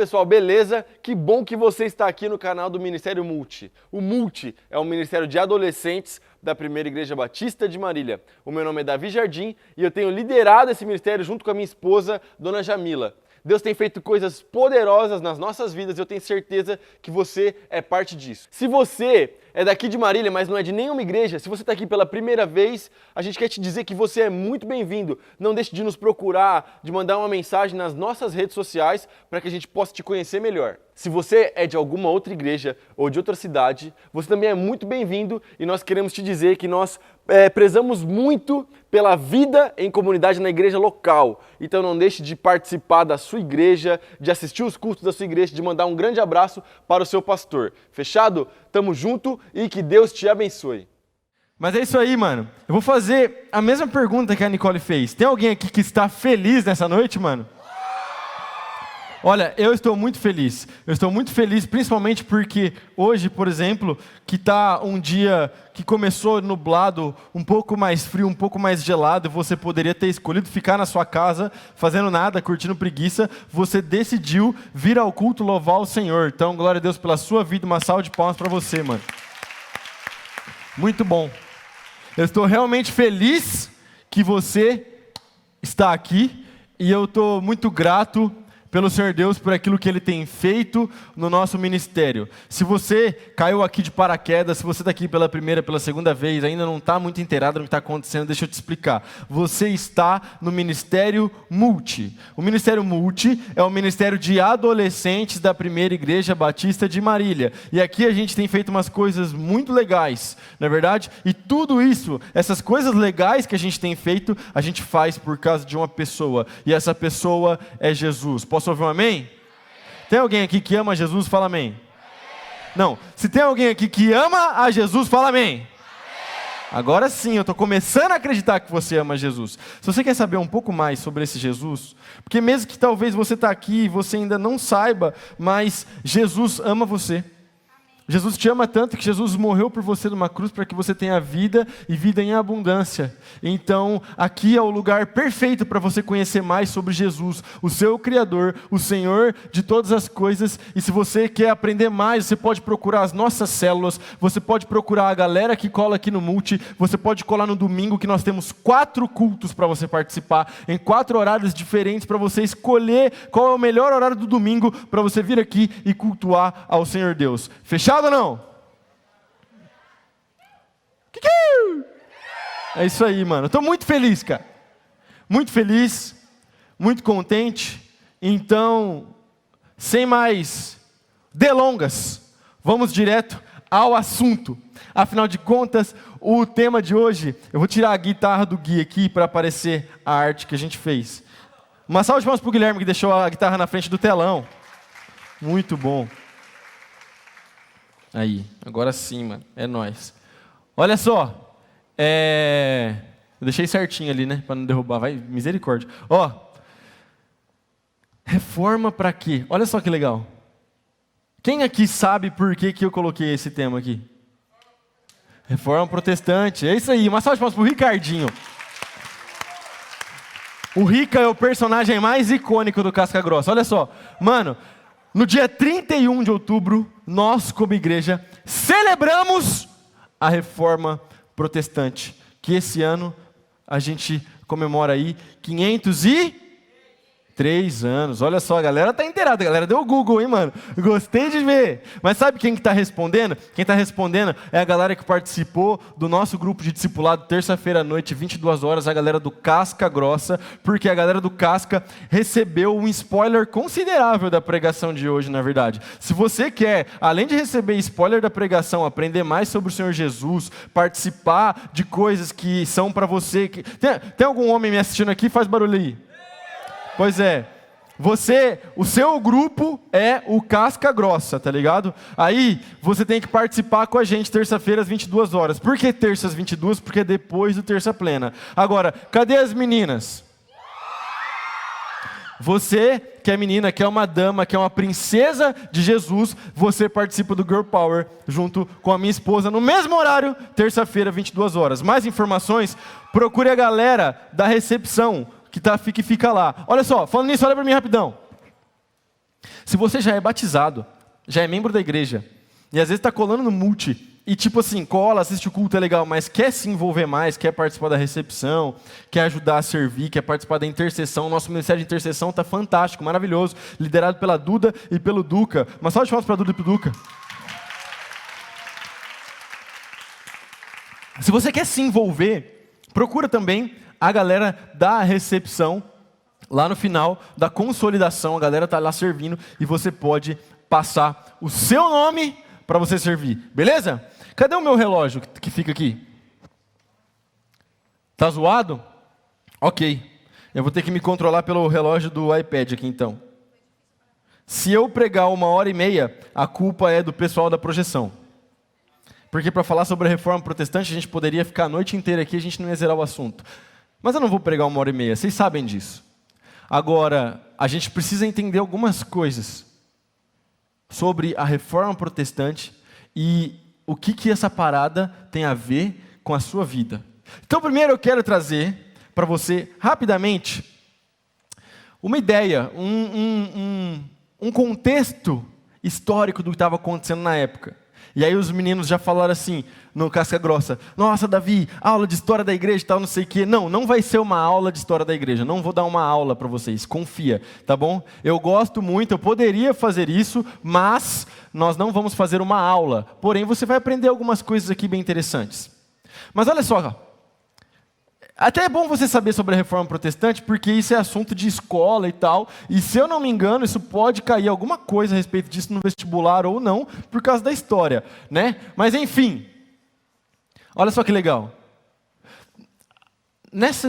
pessoal, beleza? Que bom que você está aqui no canal do Ministério Multi. O Multi é um ministério de adolescentes da Primeira Igreja Batista de Marília. O meu nome é Davi Jardim e eu tenho liderado esse ministério junto com a minha esposa, Dona Jamila. Deus tem feito coisas poderosas nas nossas vidas e eu tenho certeza que você é parte disso. Se você é daqui de Marília, mas não é de nenhuma igreja, se você está aqui pela primeira vez, a gente quer te dizer que você é muito bem-vindo. Não deixe de nos procurar, de mandar uma mensagem nas nossas redes sociais para que a gente possa te conhecer melhor. Se você é de alguma outra igreja ou de outra cidade, você também é muito bem-vindo e nós queremos te dizer que nós prezamos muito pela vida em comunidade na igreja local. Então não deixe de participar da sua igreja, de assistir os cultos da sua igreja, de mandar um grande abraço para o seu pastor. Fechado? Tamo junto e que Deus te abençoe. Mas é isso aí, mano. Eu vou fazer a mesma pergunta que a Nicole fez. Tem alguém aqui que está feliz nessa noite, mano? Olha, eu estou muito feliz. Eu estou muito feliz principalmente porque hoje, por exemplo, que está um dia que começou nublado, um pouco mais frio, um pouco mais gelado, você poderia ter escolhido ficar na sua casa, fazendo nada, curtindo preguiça. Você decidiu vir ao culto louvar o Senhor. Então, glória a Deus pela sua vida. Uma salva de palmas para você, mano. Muito bom. Eu estou realmente feliz que você está aqui e eu estou muito grato pelo Senhor Deus, por aquilo que Ele tem feito no nosso ministério. Se você caiu aqui de paraquedas, se você está aqui pela primeira, pela segunda vez, ainda não está muito inteirado no que está acontecendo, deixa eu te explicar. Você está no Ministério Multi. O Ministério Multi é o ministério de adolescentes da Primeira Igreja Batista de Marília. E aqui a gente tem feito umas coisas muito legais, não é verdade? E tudo isso, essas coisas legais que a gente tem feito, a gente faz por causa de uma pessoa. E essa pessoa é Jesus. Posso ouvir um amém? Amém? Tem alguém aqui que ama Jesus? Fala amém. Amém. Não, se tem alguém aqui que ama a Jesus, fala amém. Amém. Agora sim, eu estou começando a acreditar que você ama Jesus. Se você quer saber um pouco mais sobre esse Jesus, porque mesmo que talvez você está aqui e você ainda não saiba, mas Jesus ama você. Jesus te ama tanto que Jesus morreu por você numa cruz para que você tenha vida e vida em abundância. Então, aqui é o lugar perfeito para você conhecer mais sobre Jesus, o seu Criador, o Senhor de todas as coisas. E se você quer aprender mais, você pode procurar as nossas células, você pode procurar a galera que cola aqui no Multi, você pode colar no domingo, que nós temos 4 cultos para você participar, em 4 horários diferentes para você escolher qual é o melhor horário do domingo para você vir aqui e cultuar ao Senhor Deus. Fechado? Ou não? É isso aí, mano. Estou muito feliz, cara. Muito feliz, muito contente. Então, sem mais delongas, vamos direto ao assunto. Afinal de contas, o tema de hoje, eu vou tirar a guitarra do Gui aqui para aparecer a arte que a gente fez. Uma salva de palmas para o Guilherme que deixou a guitarra na frente do telão. Muito bom. Aí, agora sim, mano, é nóis. Olha só, eu deixei certinho ali, né, para não derrubar, vai, misericórdia. Ó, reforma para quê? Olha só que legal. Quem aqui sabe por que eu coloquei esse tema aqui? Reforma protestante, é isso aí, uma salva de palmas pro Ricardinho. O Rica é o personagem mais icônico do Casca Grossa, olha só, mano. No dia 31 de outubro, nós, como igreja, celebramos a Reforma Protestante, que esse ano a gente comemora aí 503 anos. Olha só, a galera tá inteirada, a galera deu o Google, hein, mano? Gostei de ver. Mas sabe quem que tá respondendo? Quem tá respondendo é a galera que participou do nosso grupo de discipulado, terça-feira à noite, 22 horas, a galera do Casca Grossa, porque a galera do Casca recebeu um spoiler considerável da pregação de hoje, na verdade. Se você quer, além de receber spoiler da pregação, aprender mais sobre o Senhor Jesus, participar de coisas que são para você... Tem algum homem me assistindo aqui? Faz barulho aí. Pois é, o seu grupo é o Casca Grossa, tá ligado? Aí você tem que participar com a gente terça-feira às 22 horas. Por que terça às 22? Porque é depois do Terça Plena. Agora, cadê as meninas? Você que é menina, que é uma dama, que é uma princesa de Jesus, você participa do Girl Power junto com a minha esposa no mesmo horário, terça-feira, 22 horas. Mais informações, procure a galera da recepção que fica lá. Olha só, falando nisso, olha para mim rapidão. Se você já é batizado, já é membro da igreja, e às vezes está colando no multi, e tipo assim, cola, assiste o culto, é legal, mas quer se envolver mais, quer participar da recepção, quer ajudar a servir, quer participar da intercessão. O nosso ministério de intercessão está fantástico, maravilhoso, liderado pela Duda e pelo Duca. Uma salva de palmas para a Duda e para o Duca. Se você quer se envolver, procura também a galera da recepção, lá no final da consolidação, a galera está lá servindo e você pode passar o seu nome para você servir, beleza? Cadê o meu relógio que fica aqui? Tá zoado? Ok. Eu vou ter que me controlar pelo relógio do iPad aqui então. Se eu pregar 1h30, a culpa é do pessoal da projeção. Porque para falar sobre a reforma protestante, a gente poderia ficar a noite inteira aqui e a gente não ia zerar o assunto. Mas eu não vou pregar 1h30, vocês sabem disso. Agora, a gente precisa entender algumas coisas sobre a reforma protestante e o que essa parada tem a ver com a sua vida. Então, primeiro eu quero trazer para você, rapidamente, uma ideia, um contexto histórico do que estava acontecendo na época. E aí os meninos já falaram assim, no Casca Grossa, nossa, Davi, aula de história da igreja e tal, não sei o quê. Não vai ser uma aula de história da igreja, não vou dar uma aula para vocês, confia, tá bom? Eu gosto muito, eu poderia fazer isso, mas nós não vamos fazer uma aula. Porém, você vai aprender algumas coisas aqui bem interessantes. Mas olha só, até é bom você saber sobre a reforma protestante, porque isso é assunto de escola e tal, e se eu não me engano, isso pode cair alguma coisa a respeito disso no vestibular ou não, por causa da história, né? Mas enfim, olha só que legal.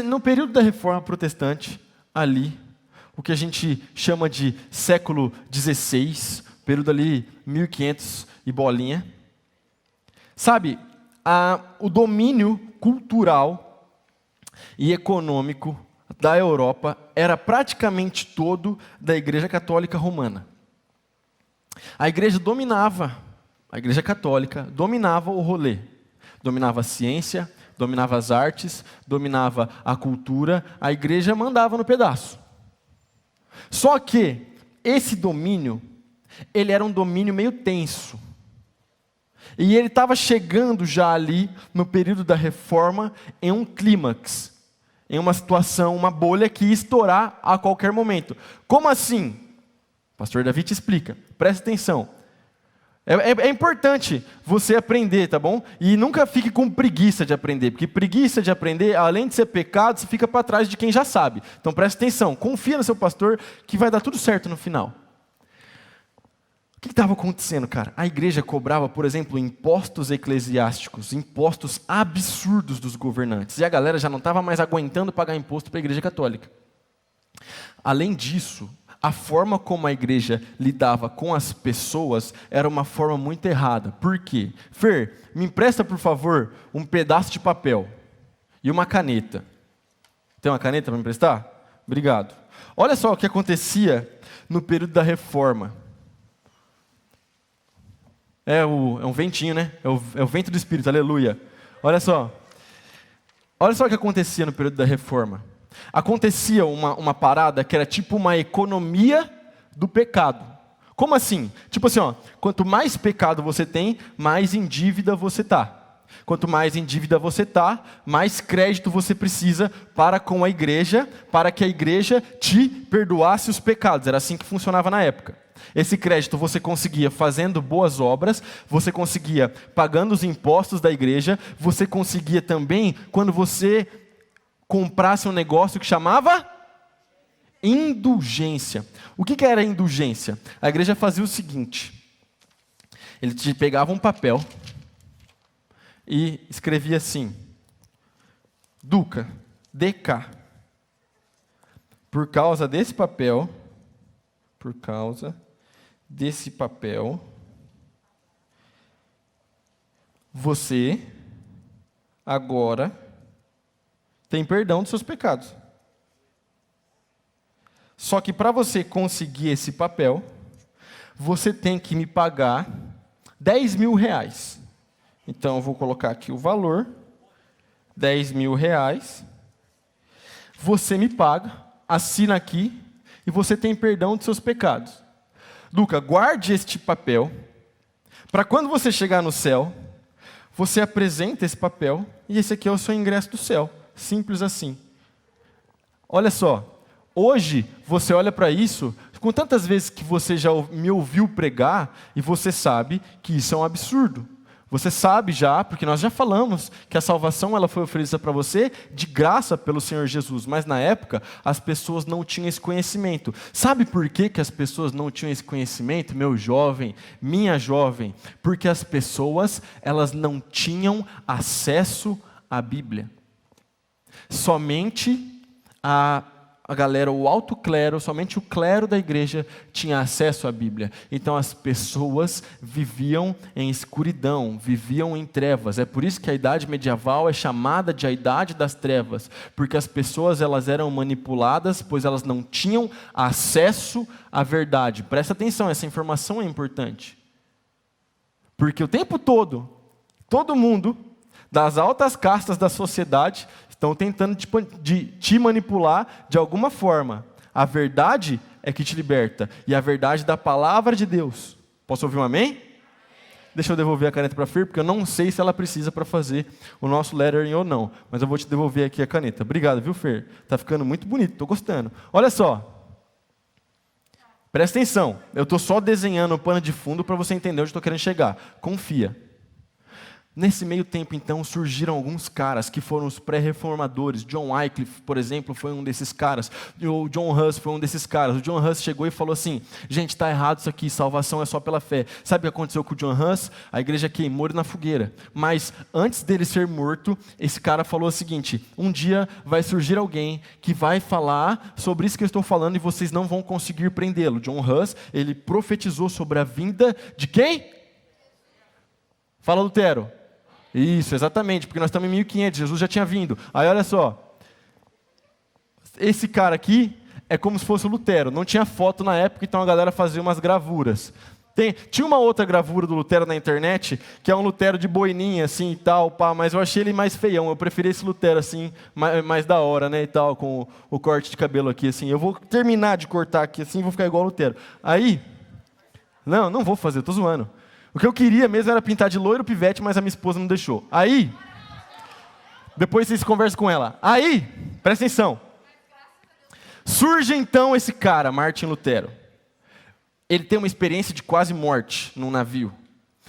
No período da reforma protestante, ali, o que a gente chama de século XVI, período ali 1500 e bolinha, sabe, o domínio cultural e econômico da Europa era praticamente todo da Igreja Católica Romana. A Igreja Católica dominava o rolê. Dominava a ciência, dominava as artes, dominava a cultura, a Igreja mandava no pedaço. Só que esse domínio, ele era um domínio meio tenso. E ele estava chegando já ali, no período da reforma, em um clímax, em uma situação, uma bolha que ia estourar a qualquer momento. Como assim? O pastor Davi te explica, presta atenção. É importante você aprender, tá bom? E nunca fique com preguiça de aprender, porque preguiça de aprender, além de ser pecado, você fica para trás de quem já sabe. Então presta atenção, confia no seu pastor que vai dar tudo certo no final. O que estava acontecendo, cara? A igreja cobrava, por exemplo, impostos eclesiásticos, impostos absurdos dos governantes. E a galera já não estava mais aguentando pagar imposto para a igreja católica. Além disso, a forma como a igreja lidava com as pessoas era uma forma muito errada. Por quê? Fer, me empresta, por favor, um pedaço de papel e uma caneta. Tem uma caneta para me emprestar? Obrigado. Olha só o que acontecia no período da reforma. É um ventinho, né? É o vento do Espírito, aleluia. Olha só o que acontecia no período da reforma. Acontecia uma parada que era tipo uma economia do pecado. Como assim? Tipo assim, quanto mais pecado você tem, mais em dívida você está. Quanto mais em dívida você está, mais crédito você precisa para com a igreja, para que a igreja te perdoasse os pecados. Era assim que funcionava na época. Esse crédito você conseguia fazendo boas obras, você conseguia pagando os impostos da igreja, você conseguia também quando você comprasse um negócio que chamava indulgência. O que era indulgência? A igreja fazia o seguinte, ele te pegava um papel e escrevia assim, Duca, DK, por causa desse papel, você agora tem perdão dos seus pecados. Só que para você conseguir esse papel, você tem que me pagar 10 mil reais. Então eu vou colocar aqui o valor, 10 mil reais. Você me paga, assina aqui, e você tem perdão dos seus pecados. Luca, guarde este papel, para quando você chegar no céu, você apresenta esse papel, e esse aqui é o seu ingresso do céu. Simples assim. Olha só, hoje você olha para isso, com tantas vezes que você já me ouviu pregar, e você sabe que isso é um absurdo. Você sabe já, porque nós já falamos que a salvação ela foi oferecida para você de graça pelo Senhor Jesus, mas na época as pessoas não tinham esse conhecimento. Sabe por que as pessoas não tinham esse conhecimento, meu jovem, minha jovem? Porque as pessoas elas não tinham acesso à Bíblia. Somente a galera, o alto clero, somente o clero da igreja tinha acesso à Bíblia. Então as pessoas viviam em escuridão, viviam em trevas. É por isso que a idade medieval é chamada de a idade das trevas, porque as pessoas elas eram manipuladas, pois elas não tinham acesso à verdade. Presta atenção, essa informação é importante. Porque o tempo todo, todo mundo, das altas castas da sociedade, estão tentando te manipular de alguma forma. A verdade é que te liberta. E a verdade da palavra de Deus. Posso ouvir um amém? Deixa eu devolver a caneta para a Fer, porque eu não sei se ela precisa para fazer o nosso lettering ou não. Mas eu vou te devolver aqui a caneta. Obrigado, viu, Fer? Está ficando muito bonito, estou gostando. Olha só. Presta atenção. Eu estou só desenhando o pano de fundo para você entender onde estou querendo chegar. Confia. Nesse meio tempo, então, surgiram alguns caras que foram os pré-reformadores. John Wycliffe, por exemplo, foi um desses caras. O John Huss foi um desses caras. O John Huss chegou e falou assim, gente, está errado isso aqui, salvação é só pela fé. Sabe o que aconteceu com o John Huss? A igreja queimou ele na fogueira. Mas antes dele ser morto, esse cara falou o seguinte, um dia vai surgir alguém que vai falar sobre isso que eu estou falando e vocês não vão conseguir prendê-lo. John Huss, ele profetizou sobre a vinda de quem? Fala, Lutero. Isso, exatamente, porque nós estamos em 1500, Jesus já tinha vindo. Aí olha só, esse cara aqui é como se fosse o Lutero, não tinha foto na época, então a galera fazia umas gravuras. Tinha uma outra gravura do Lutero na internet, que é um Lutero de boininha assim e tal, pá, mas eu achei ele mais feião, eu preferi esse Lutero assim, mais da hora, né, e tal, com o corte de cabelo aqui assim. Eu vou terminar de cortar aqui assim, vou ficar igual o Lutero. Aí, não vou fazer, eu tô zoando. O que eu queria mesmo era pintar de loiro pivete, mas a minha esposa não deixou. Aí, depois vocês conversam com ela. Aí, presta atenção. Surge então esse cara, Martin Lutero. Ele tem uma experiência de quase morte num navio.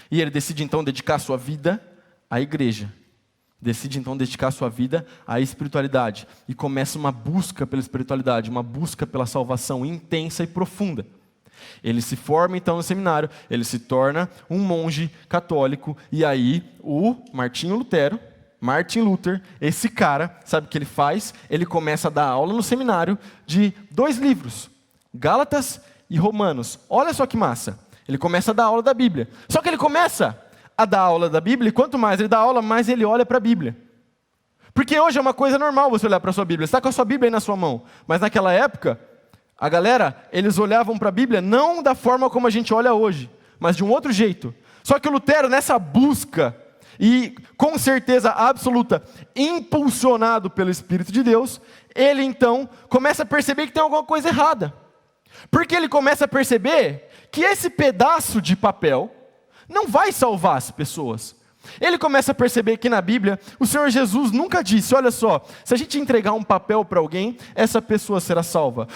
E ele decide então dedicar sua vida à igreja. Decide então dedicar sua vida à espiritualidade. E começa uma busca pela espiritualidade, uma busca pela salvação intensa e profunda. Ele se forma então no seminário, ele se torna um monge católico, e aí o Martin Luther, esse cara, sabe o que ele faz? Ele começa a dar aula no seminário de 2 livros, Gálatas e Romanos. Olha só que massa, ele começa a dar aula da Bíblia. Só que ele começa a dar aula da Bíblia, e quanto mais ele dá aula, mais ele olha para a Bíblia. Porque hoje é uma coisa normal você olhar para a sua Bíblia, você está com a sua Bíblia aí na sua mão, mas naquela época, a galera, eles olhavam para a Bíblia não da forma como a gente olha hoje, mas de um outro jeito. Só que o Lutero, nessa busca, e com certeza absoluta, impulsionado pelo Espírito de Deus, ele então começa a perceber que tem alguma coisa errada. Porque ele começa a perceber que esse pedaço de papel não vai salvar as pessoas. Ele começa a perceber que na Bíblia, o Senhor Jesus nunca disse, olha só, se a gente entregar um papel para alguém, essa pessoa será salva.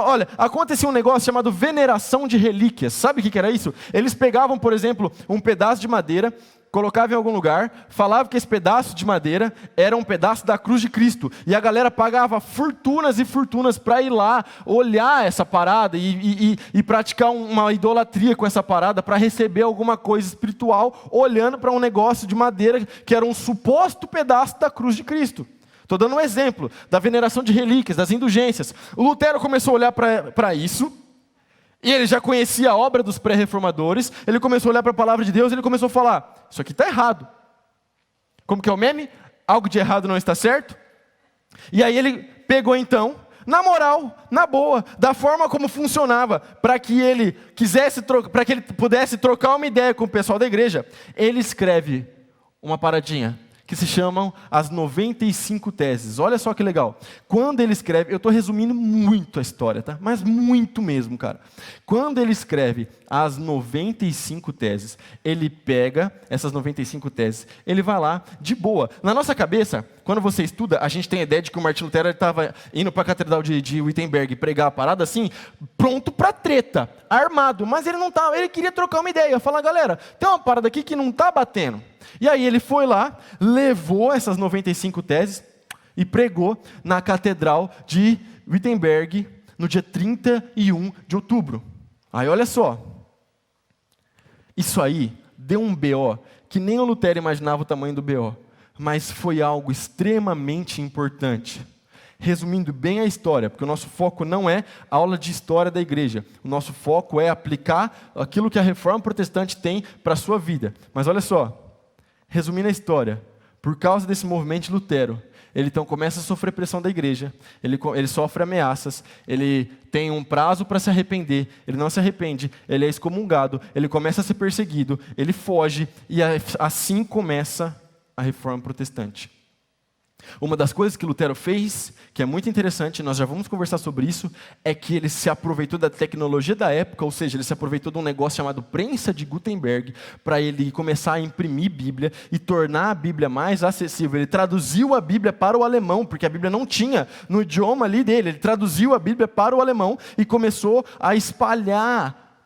Olha, acontecia um negócio chamado veneração de relíquias. Sabe o que era isso? Eles pegavam, por exemplo, um pedaço de madeira, colocavam em algum lugar, falavam que esse pedaço de madeira era um pedaço da cruz de Cristo. E a galera pagava fortunas e fortunas para ir lá, olhar essa parada e praticar uma idolatria com essa parada para receber alguma coisa espiritual, olhando para um negócio de madeira que era um suposto pedaço da cruz de Cristo. Estou dando um exemplo da veneração de relíquias, das indulgências. O Lutero começou a olhar para isso, e ele já conhecia a obra dos pré-reformadores, ele começou a olhar para a palavra de Deus e ele começou a falar, isso aqui está errado. Como que é o meme? Algo de errado não está certo? E aí ele pegou então, na moral, na boa, da forma como funcionava, para que ele pudesse trocar uma ideia com o pessoal da igreja, ele escreve uma paradinha, que se chamam as 95 teses. Olha só que legal. Quando ele escreve, eu estou resumindo muito a história, tá? Mas muito mesmo, cara. Quando ele escreve as 95 teses, ele pega essas 95 teses, ele vai lá de boa. Na nossa cabeça, quando você estuda, a gente tem a ideia de que o Martin Lutero estava indo para a Catedral de Wittenberg pregar a parada assim, pronto para treta, armado. Mas ele não estava, ele queria trocar uma ideia, falar, galera, tem uma parada aqui que não está batendo. E aí ele foi lá, levou essas 95 teses e pregou na Catedral de Wittenberg no dia 31 de outubro. Aí olha só, isso aí deu um BO que nem o Lutero imaginava o tamanho do BO, mas foi algo extremamente importante. Resumindo bem a história, porque o nosso foco não é aula de história da igreja, o nosso foco é aplicar aquilo que a Reforma Protestante tem para a sua vida. Mas olha só, resumindo a história, por causa desse movimento de Lutero, ele então começa a sofrer pressão da igreja, ele sofre ameaças, ele tem um prazo para se arrepender, ele não se arrepende, ele é excomungado, ele começa a ser perseguido, ele foge, e assim começa a Reforma Protestante. Uma das coisas que Lutero fez, que é muito interessante, nós já vamos conversar sobre isso, é que ele se aproveitou da tecnologia da época, ou seja, ele se aproveitou de um negócio chamado prensa de Gutenberg, para ele começar a imprimir Bíblia e tornar a Bíblia mais acessível. Ele traduziu a Bíblia para o alemão, porque a Bíblia não tinha no idioma ali dele, ele traduziu a Bíblia para o alemão e começou a espalhar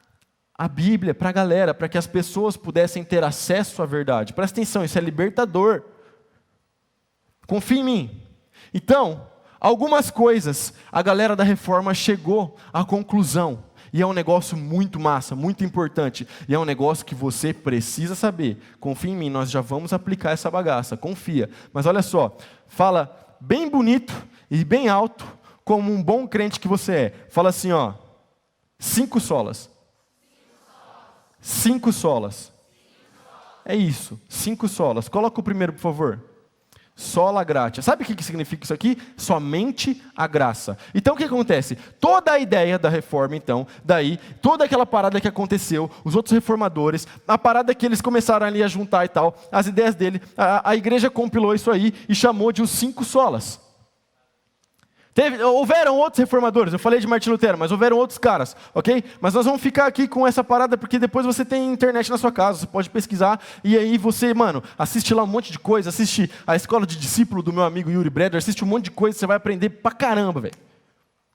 a Bíblia para a galera, para que as pessoas pudessem ter acesso à verdade. Presta atenção, isso é libertador. Confia em mim. Então, algumas coisas, a galera da Reforma chegou à conclusão. E é um negócio muito massa, muito importante. E é um negócio que você precisa saber. Confia em mim, nós já vamos aplicar essa bagaça. Confia. Mas olha só, fala bem bonito e bem alto, como um bom crente que você é. Fala assim, ó. 5 solas. 5 solas. É isso, 5 solas. Coloca o primeiro, por favor. Sola gratia. Sabe o que significa isso aqui? Somente a graça. Então o que acontece? Toda a ideia da reforma, então, daí, toda aquela parada que aconteceu, os outros reformadores, a parada que eles começaram ali a juntar e tal, as ideias dele, a igreja compilou isso aí e chamou de os 5 solas. Houveram outros reformadores, eu falei de Martin Lutero, mas houveram outros caras, ok? Mas nós vamos ficar aqui com essa parada, porque depois você tem internet na sua casa, você pode pesquisar, e aí você, assiste lá um monte de coisa, assiste a escola de discípulo do meu amigo Yuri Breder, assiste um monte de coisa, você vai aprender pra caramba, velho.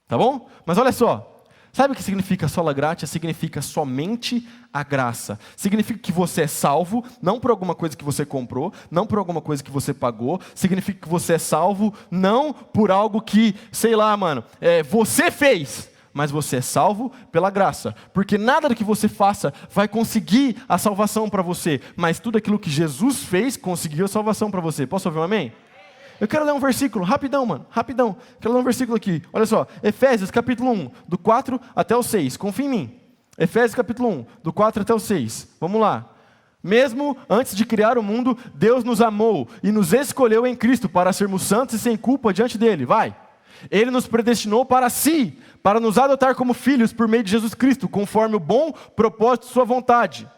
Tá bom? Mas olha só, sabe o que significa sola gratia? Significa somente a graça. Significa que você é salvo, não por alguma coisa que você comprou, não por alguma coisa que você pagou. Significa que você é salvo, não por algo que, você fez. Mas você é salvo pela graça. Porque nada do que você faça vai conseguir a salvação para você. Mas tudo aquilo que Jesus fez, conseguiu a salvação para você. Posso ouvir um amém? Eu quero ler um versículo, rapidão, rapidão. Quero ler um versículo aqui. Olha só, Efésios capítulo 1, do 4 até o 6. Confia em mim. Efésios capítulo 1, do 4 até o 6. Vamos lá. Mesmo antes de criar o mundo, Deus nos amou e nos escolheu em Cristo para sermos santos e sem culpa diante dele. Vai. Ele nos predestinou para si, para nos adotar como filhos por meio de Jesus Cristo, conforme o bom propósito de sua vontade.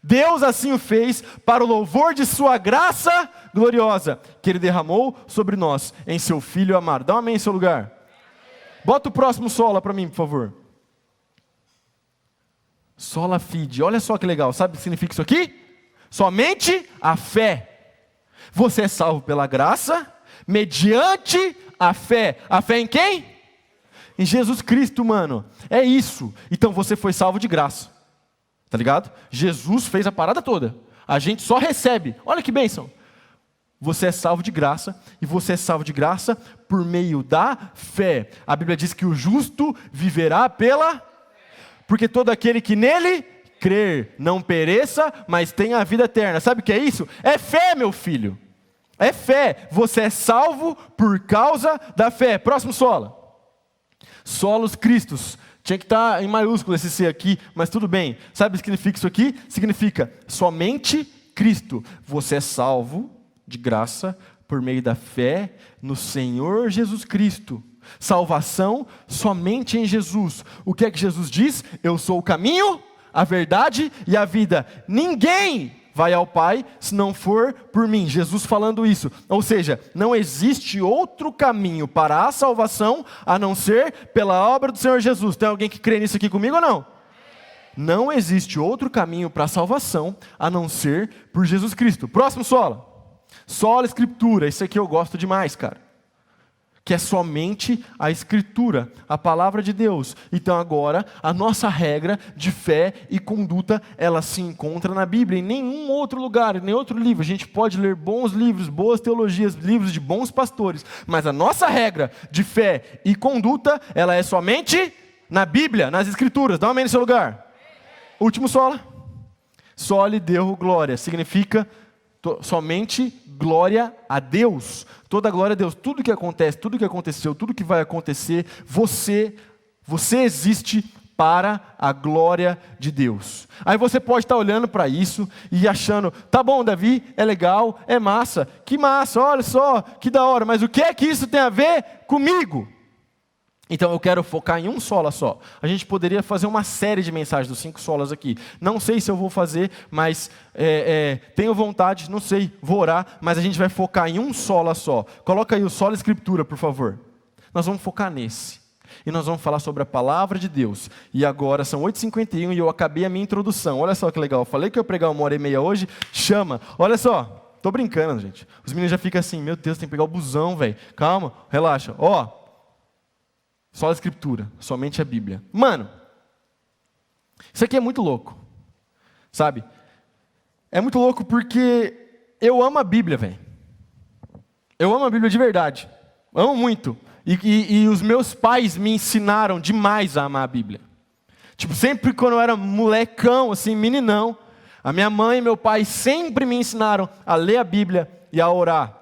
Deus assim o fez para o louvor de sua graça gloriosa, que Ele derramou sobre nós, em seu Filho amado. Dá um amém em seu lugar. Amém. Bota o próximo sola para mim, por favor. Sola fide. Olha só que legal. Sabe o que significa isso aqui? Somente a fé. Você é salvo pela graça, mediante a fé. A fé em quem? Em Jesus Cristo, mano. É isso. Então você foi salvo de graça. Tá ligado? Jesus fez a parada toda. A gente só recebe. Olha que bênção. Você é salvo de graça. E você é salvo de graça por meio da fé. A Bíblia diz que o justo viverá pela... Porque todo aquele que nele crer não pereça, mas tenha a vida eterna. Sabe o que é isso? É fé, meu filho. É fé. Você é salvo por causa da fé. Próximo sola. Solos Cristos. Tinha que estar em maiúsculo esse C aqui, mas tudo bem. Sabe o que significa isso aqui? Significa somente Cristo. Você é salvo de graça por meio da fé no Senhor Jesus Cristo. Salvação somente em Jesus. O que é que Jesus diz? Eu sou o caminho, a verdade e a vida. Ninguém vai ao Pai se não for por mim. Jesus falando isso. Ou seja, não existe outro caminho para a salvação a não ser pela obra do Senhor Jesus. Tem alguém que crê nisso aqui comigo ou não? Não existe outro caminho para a salvação a não ser por Jesus Cristo. Próximo sola. Sola Escritura. Isso aqui eu gosto demais, cara. Que é somente a Escritura, a palavra de Deus. Então agora, a nossa regra de fé e conduta, ela se encontra na Bíblia, em nenhum outro lugar, em nenhum outro livro. A gente pode ler bons livros, boas teologias, livros de bons pastores, mas a nossa regra de fé e conduta, ela é somente na Bíblia, nas Escrituras. Dá um amém nesse lugar. Último sola. Soli Deo glória, significa somente glória a Deus. Toda glória a Deus. Tudo que acontece, tudo que aconteceu, tudo que vai acontecer, você existe para a glória de Deus. Aí você pode estar olhando para isso e achando, tá bom, Davi, é legal, é massa, que massa, olha só, que da hora, mas o que é que isso tem a ver comigo? Então eu quero focar em um sola só. A gente poderia fazer uma série de mensagens dos 5 solas aqui. Não sei se eu vou fazer, mas tenho vontade, não sei, vou orar, mas a gente vai focar em um sola só. Coloca aí o sola Escritura, por favor. Nós vamos focar nesse. E nós vamos falar sobre a palavra de Deus. E agora são 8h51 e eu acabei a minha introdução. Olha só que legal, eu falei que eu ia pregar 1h30 hoje, chama. Olha só, tô brincando, gente. Os meninos já ficam assim, meu Deus, tem que pegar o busão, velho. Calma, relaxa. Ó. Só a Escritura, somente a Bíblia. Mano, isso aqui é muito louco, sabe? É muito louco porque eu amo a Bíblia, velho. Eu amo a Bíblia de verdade. Amo muito. E os meus pais me ensinaram demais a amar a Bíblia. Tipo, sempre quando eu era molecão, assim, meninão, a minha mãe e meu pai sempre me ensinaram a ler a Bíblia e a orar.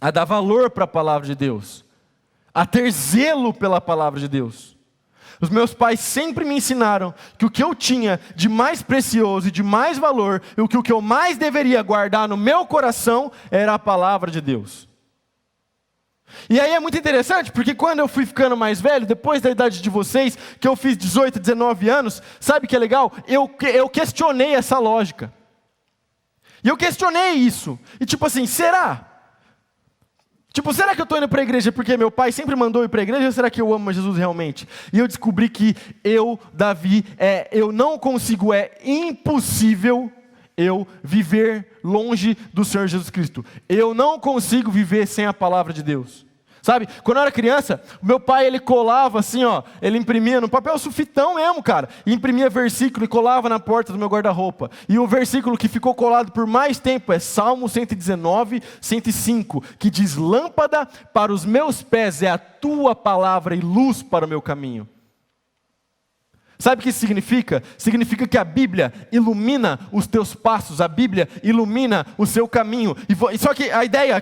A dar valor para a palavra de Deus. A ter zelo pela palavra de Deus. Os meus pais sempre me ensinaram que o que eu tinha de mais precioso e de mais valor, e o que eu mais deveria guardar no meu coração, era a palavra de Deus. E aí é muito interessante, porque quando eu fui ficando mais velho, depois da idade de vocês, que eu fiz 18, 19 anos, sabe o que é legal? Eu questionei essa lógica. E eu questionei isso. E tipo assim, será? Tipo, será que eu estou indo para a igreja porque meu pai sempre mandou ir para a igreja, ou será que eu amo Jesus realmente? E eu descobri que eu, Davi, eu não consigo, é impossível eu viver longe do Senhor Jesus Cristo. Eu não consigo viver sem a palavra de Deus. Sabe, quando eu era criança, o meu pai, ele colava assim, ó, ele imprimia no papel sulfitão mesmo, cara, e imprimia versículo e colava na porta do meu guarda-roupa. E o versículo que ficou colado por mais tempo é Salmo 119, 105, que diz, lâmpada para os meus pés é a tua palavra e luz para o meu caminho. Sabe o que isso significa? Significa que a Bíblia ilumina os teus passos, a Bíblia ilumina o seu caminho. Só que a ideia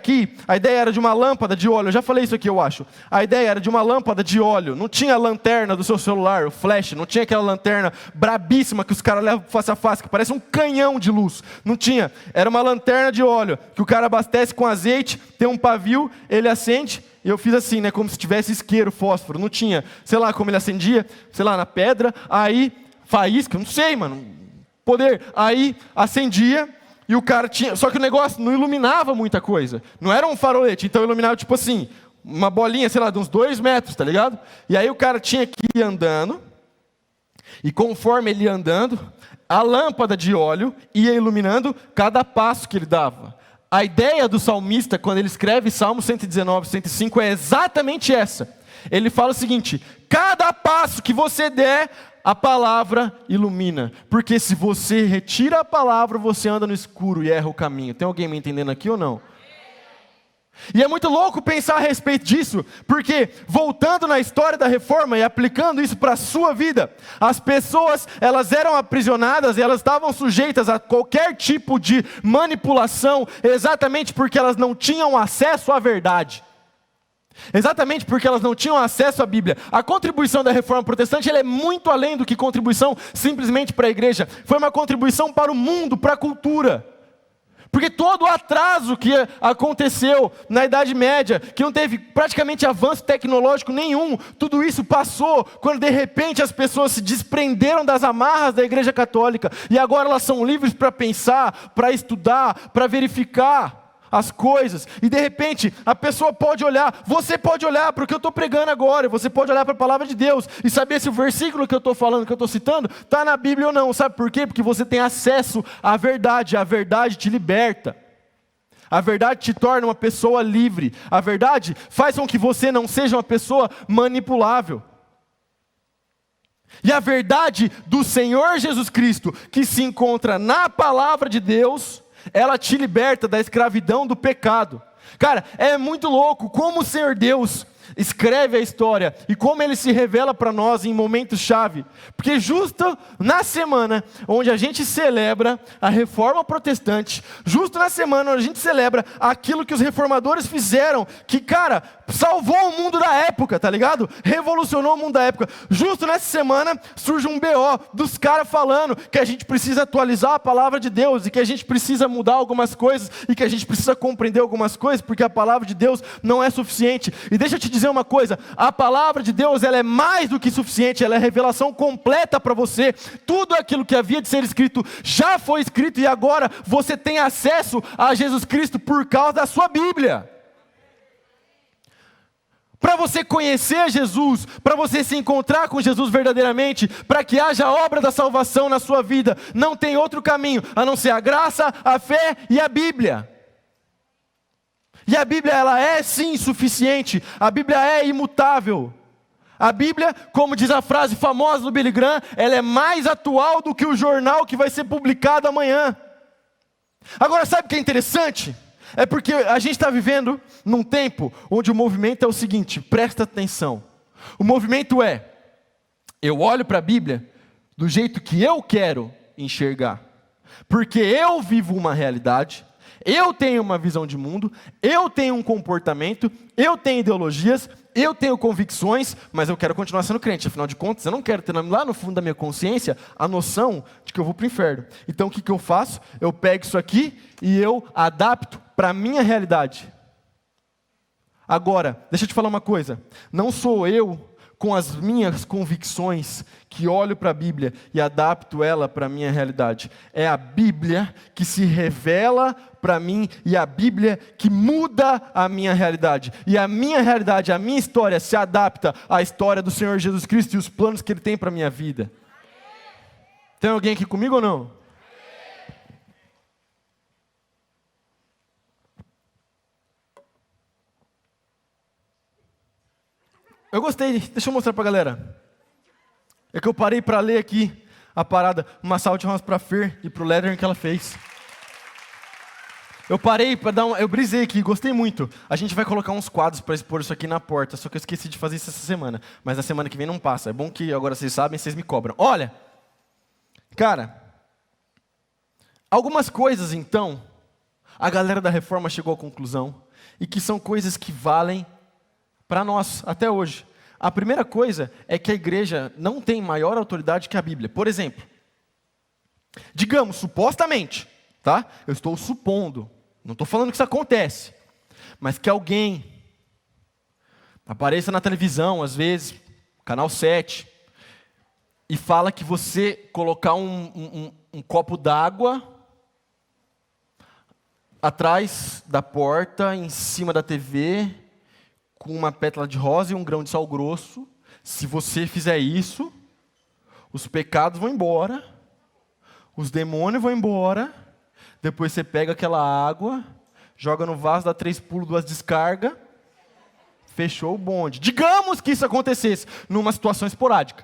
era de uma lâmpada de óleo, eu já falei isso aqui, eu acho. A ideia era de uma lâmpada de óleo, não tinha a lanterna do seu celular, o flash, não tinha aquela lanterna brabíssima que os caras levam face a face, que parece um canhão de luz. Não tinha, era uma lanterna de óleo, que o cara abastece com azeite, tem um pavio, ele acende. E eu fiz assim, né, como se tivesse isqueiro, fósforo. Não tinha, sei lá como ele acendia, sei lá, na pedra. Aí, faísca, não sei, mano, poder. Aí, acendia e o cara tinha... Só que o negócio não iluminava muita coisa. Não era um farolete, então iluminava tipo assim, uma bolinha, sei lá, de uns 2 metros, tá ligado? E aí o cara tinha que ir andando. E conforme ele ia andando, a lâmpada de óleo ia iluminando cada passo que ele dava. A ideia do salmista, quando ele escreve Salmo 119, 105, é exatamente essa. Ele fala o seguinte, cada passo que você der, a palavra ilumina. Porque se você retira a palavra, você anda no escuro e erra o caminho. Tem alguém me entendendo aqui ou não? E é muito louco pensar a respeito disso, porque voltando na história da reforma e aplicando isso para a sua vida, as pessoas, elas eram aprisionadas e elas estavam sujeitas a qualquer tipo de manipulação, exatamente porque elas não tinham acesso à verdade. Exatamente porque elas não tinham acesso à Bíblia. A contribuição da reforma protestante, ela é muito além do que contribuição simplesmente para a igreja. Foi uma contribuição para o mundo, para a cultura. Porque todo o atraso que aconteceu na Idade Média, que não teve praticamente avanço tecnológico nenhum, tudo isso passou quando de repente as pessoas se desprenderam das amarras da Igreja Católica e agora elas são livres para pensar, para estudar, para verificar as coisas, e de repente a pessoa pode olhar, você pode olhar para o que eu estou pregando agora, você pode olhar para a palavra de Deus e saber se o versículo que eu estou falando, que eu estou citando, está na Bíblia ou não. Sabe por quê? Porque você tem acesso à verdade, a verdade te liberta, a verdade te torna uma pessoa livre, a verdade faz com que você não seja uma pessoa manipulável. E a verdade do Senhor Jesus Cristo, que se encontra na palavra de Deus, ela te liberta da escravidão do pecado. Cara, é muito louco como o Senhor Deus escreve a história e como Ele se revela para nós em momentos-chave. Porque justo na semana onde a gente celebra a Reforma Protestante, justo na semana onde a gente celebra aquilo que os reformadores fizeram, que, cara, salvou o mundo da época, tá ligado? Revolucionou o mundo da época. Justo nessa semana surge um BO dos caras falando que a gente precisa atualizar a palavra de Deus e que a gente precisa mudar algumas coisas e que a gente precisa compreender algumas coisas porque a palavra de Deus não é suficiente. E deixa eu te dizer uma coisa, a palavra de Deus, ela é mais do que suficiente, ela é revelação completa para você. Tudo aquilo que havia de ser escrito já foi escrito e agora você tem acesso a Jesus Cristo por causa da sua Bíblia. Para você conhecer Jesus, para você se encontrar com Jesus verdadeiramente, para que haja a obra da salvação na sua vida, não tem outro caminho a não ser a graça, a fé e a Bíblia. E a Bíblia, ela é sim suficiente, a Bíblia é imutável. A Bíblia, como diz a frase famosa do Billy Graham, ela é mais atual do que o jornal que vai ser publicado amanhã. Agora, sabe o que é interessante? É porque a gente está vivendo num tempo onde o movimento é o seguinte, presta atenção. O movimento é, eu olho para a Bíblia do jeito que eu quero enxergar. Porque eu vivo uma realidade, eu tenho uma visão de mundo, eu tenho um comportamento, eu tenho ideologias, eu tenho convicções, mas eu quero continuar sendo crente. Afinal de contas, eu não quero ter lá no fundo da minha consciência a noção de que eu vou para o inferno. Então o que eu faço? Eu pego isso aqui e eu adapto para a minha realidade. Agora, deixa eu te falar uma coisa. Não sou eu, com as minhas convicções, que olho para a Bíblia e adapto ela para a minha realidade. É a Bíblia que se revela para mim e a Bíblia que muda a minha realidade. E a minha realidade, a minha história se adapta à história do Senhor Jesus Cristo e os planos que Ele tem para a minha vida. Tem alguém aqui comigo ou não? Eu gostei, deixa eu mostrar pra galera. É que eu parei para ler aqui a parada, uma salva de palmas pra Fer e pro Leather que ela fez. Eu parei para eu brisei aqui, gostei muito. A gente vai colocar uns quadros para expor isso aqui na porta, só que eu esqueci de fazer isso essa semana. Mas na semana que vem não passa, é bom que agora vocês sabem, vocês me cobram. Olha, cara, algumas coisas então, a galera da Reforma chegou à conclusão, e que são coisas que valem para nós, até hoje. A primeira coisa é que a igreja não tem maior autoridade que a Bíblia. Por exemplo, digamos, supostamente, tá? Eu estou supondo, não estou falando que isso acontece, mas que alguém apareça na televisão, às vezes, Canal 7, e fala que você colocar um copo d'água atrás da porta, em cima da TV, com uma pétala de rosa e um grão de sal grosso, se você fizer isso, os pecados vão embora, os demônios vão embora, depois você pega aquela água, joga no vaso, dá 3 pulos, 2 descargas, fechou o bonde. Digamos que isso acontecesse numa situação esporádica.